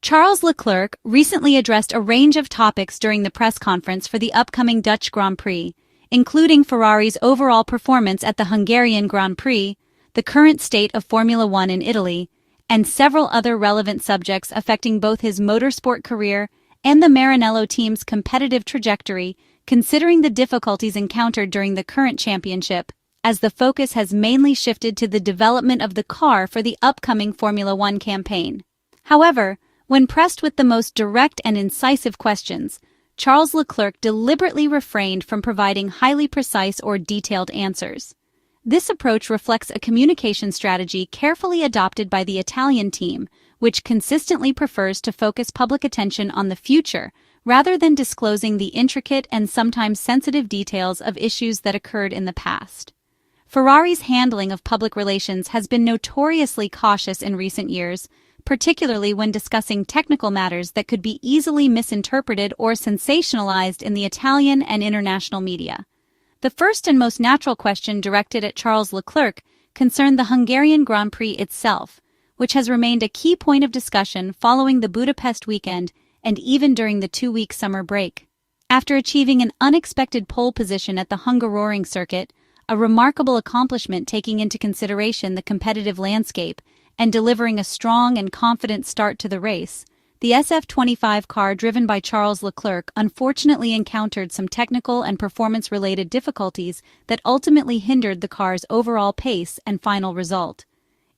Charles Leclerc recently addressed a range of topics during the press conference for the upcoming Dutch Grand Prix, including Ferrari's overall performance at the Hungarian Grand Prix, the current state of Formula One in Italy, and several other relevant subjects affecting both his motorsport career and the Maranello team's competitive trajectory, considering the difficulties encountered during the current championship, as the focus has mainly shifted to the development of the car for the upcoming Formula One campaign. However, when pressed with the most direct and incisive questions, Charles Leclerc deliberately refrained from providing highly precise or detailed answers. This approach reflects a communication strategy carefully adopted by the Italian team, which consistently prefers to focus public attention on the future rather than disclosing the intricate and sometimes sensitive details of issues that occurred in the past. Ferrari's handling of public relations has been notoriously cautious in recent years, particularly when discussing technical matters that could be easily misinterpreted or sensationalized in the Italian and international media. The first and most natural question directed at Charles Leclerc concerned the Hungarian Grand Prix itself, which has remained a key point of discussion following the Budapest weekend and even during the 2-week summer break. After achieving an unexpected pole position at the Hungaroring circuit, a remarkable accomplishment taking into consideration the competitive landscape, and delivering a strong and confident start to the race, the SF25 car driven by Charles Leclerc unfortunately encountered some technical and performance-related difficulties that ultimately hindered the car's overall pace and final result.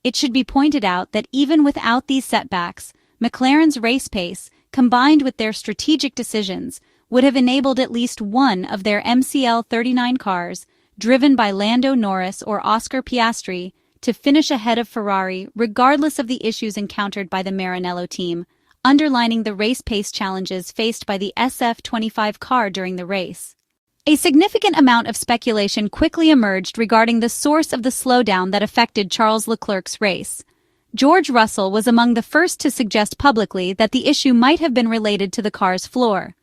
It should be pointed out that even without these setbacks, McLaren's race pace, combined with their strategic decisions, would have enabled at least one of their MCL39 cars, driven by Lando Norris or Oscar Piastri, to finish ahead of Ferrari regardless of the issues encountered by the Maranello team, underlining the race pace challenges faced by the SF25 car during the race. A significant amount of speculation quickly emerged regarding the source of the slowdown that affected Charles Leclerc's race. George Russell was among the first to suggest publicly that the issue might have been related to the car's floor.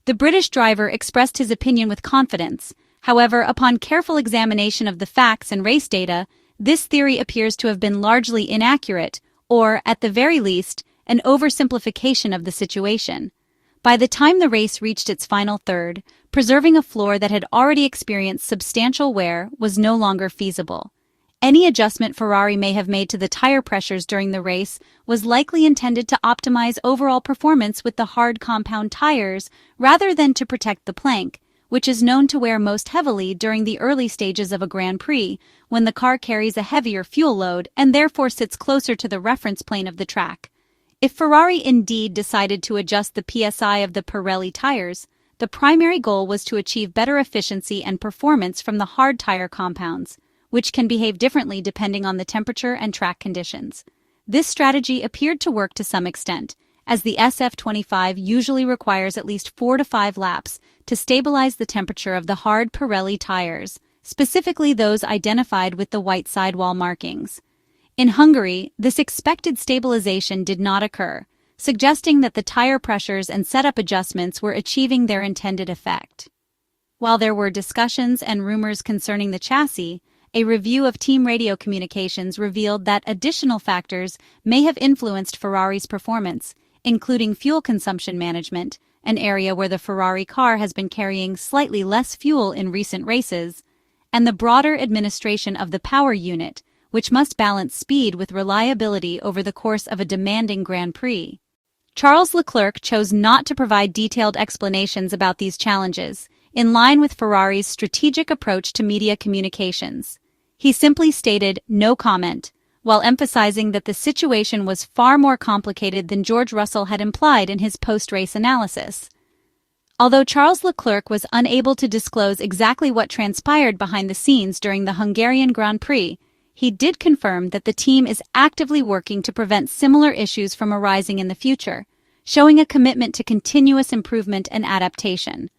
The British driver expressed his opinion with confidence. However, upon careful examination of the facts and race data, this theory appears to have been largely inaccurate, or, at the very least, an oversimplification of the situation. By the time the race reached its final third, preserving a floor that had already experienced substantial wear was no longer feasible. Any adjustment Ferrari may have made to the tire pressures during the race was likely intended to optimize overall performance with the hard compound tires rather than to protect the plank, which is known to wear most heavily during the early stages of a Grand Prix, when the car carries a heavier fuel load and therefore sits closer to the reference plane of the track. If Ferrari indeed decided to adjust the PSI of the Pirelli tires, the primary goal was to achieve better efficiency and performance from the hard tire compounds, which can behave differently depending on the temperature and track conditions. This strategy appeared to work to some extent, as the SF25 usually requires at least 4 to 5 laps to stabilize the temperature of the hard Pirelli tires, specifically those identified with the white sidewall markings. In Hungary, this expected stabilization did not occur, suggesting that the tire pressures and setup adjustments were achieving their intended effect. While there were discussions and rumors concerning the chassis, a review of team radio communications revealed that additional factors may have influenced Ferrari's performance, including fuel consumption management, an area where the Ferrari car has been carrying slightly less fuel in recent races, and the broader administration of the power unit, which must balance speed with reliability over the course of a demanding Grand Prix. Charles Leclerc chose not to provide detailed explanations about these challenges, in line with Ferrari's strategic approach to media communications. He simply stated no comment, while emphasizing that the situation was far more complicated than George Russell had implied in his post-race analysis. Although Charles Leclerc was unable to disclose exactly what transpired behind the scenes during the Hungarian Grand Prix, he did confirm that the team is actively working to prevent similar issues from arising in the future, showing a commitment to continuous improvement and adaptation.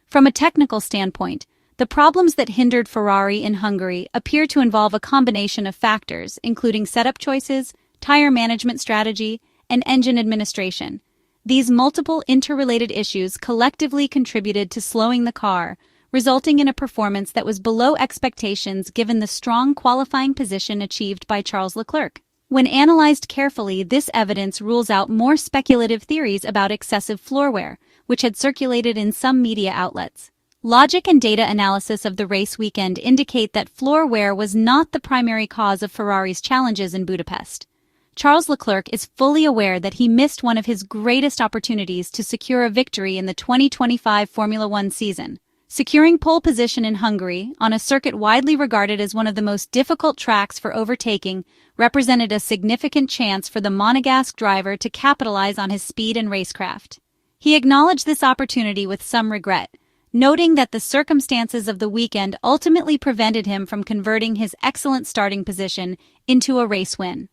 From a technical standpoint, the problems that hindered Ferrari in Hungary appear to involve a combination of factors, including setup choices, tire management strategy, and engine administration. These multiple interrelated issues collectively contributed to slowing the car, resulting in a performance that was below expectations given the strong qualifying position achieved by Charles Leclerc. When analyzed carefully, this evidence rules out more speculative theories about excessive floor wear, which had circulated in some media outlets. Logic and data analysis of the race weekend indicate that floor wear was not the primary cause of Ferrari's challenges in Budapest. Charles Leclerc is fully aware that he missed one of his greatest opportunities to secure a victory in the 2025 Formula One season. Securing pole position in Hungary, on a circuit widely regarded as one of the most difficult tracks for overtaking, represented a significant chance for the Monegasque driver to capitalize on his speed and racecraft. He acknowledged this opportunity with some regret, noting that the circumstances of the weekend ultimately prevented him from converting his excellent starting position into a race win.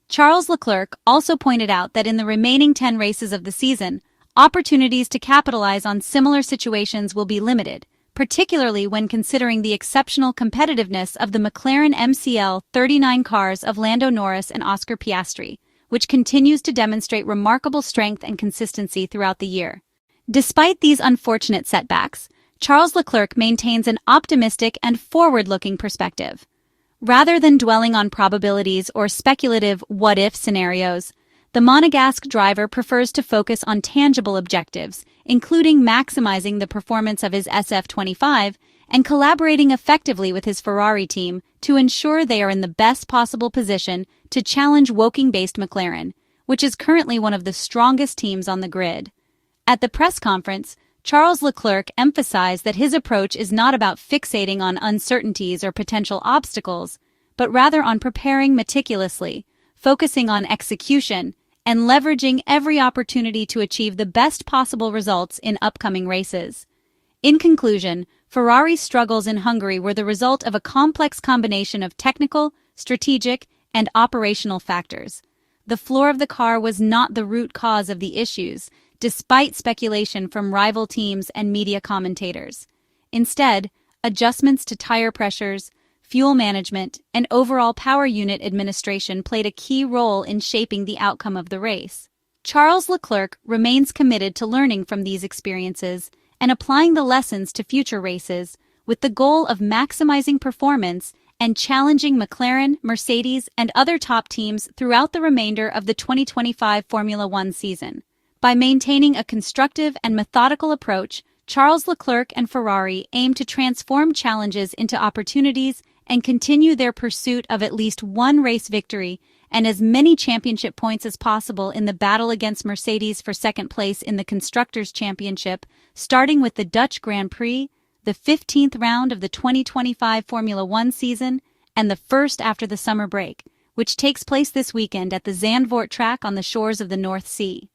Charles Leclerc also pointed out that in the remaining 10 races of the season, opportunities to capitalize on similar situations will be limited, particularly when considering the exceptional competitiveness of the McLaren MCL 39 cars of Lando Norris and Oscar Piastri, which continues to demonstrate remarkable strength and consistency throughout the year. Despite these unfortunate setbacks, Charles Leclerc maintains an optimistic and forward-looking perspective. Rather than dwelling on probabilities or speculative what-if scenarios, the Monegasque driver prefers to focus on tangible objectives, including maximizing the performance of his SF25 and collaborating effectively with his Ferrari team to ensure they are in the best possible position to challenge Woking-based McLaren, which is currently one of the strongest teams on the grid. At the press conference, Charles Leclerc emphasized that his approach is not about fixating on uncertainties or potential obstacles, but rather on preparing meticulously, focusing on execution, and leveraging every opportunity to achieve the best possible results in upcoming races. In conclusion, Ferrari's struggles in Hungary were the result of a complex combination of technical, strategic, and operational factors. The floor of the car was not the root cause of the issues, despite speculation from rival teams and media commentators. Instead, adjustments to tire pressures, fuel management, and overall power unit administration played a key role in shaping the outcome of the race. Charles Leclerc remains committed to learning from these experiences and applying the lessons to future races, with the goal of maximizing performance and challenging McLaren, Mercedes, and other top teams throughout the remainder of the 2025 Formula One season. By maintaining a constructive and methodical approach, Charles Leclerc and Ferrari aim to transform challenges into opportunities and continue their pursuit of at least one race victory and as many championship points as possible in the battle against Mercedes for second place in the Constructors' Championship, starting with the Dutch Grand Prix, the 15th round of the 2025 Formula One season, and the first after the summer break, which takes place this weekend at the Zandvoort track on the shores of the North Sea.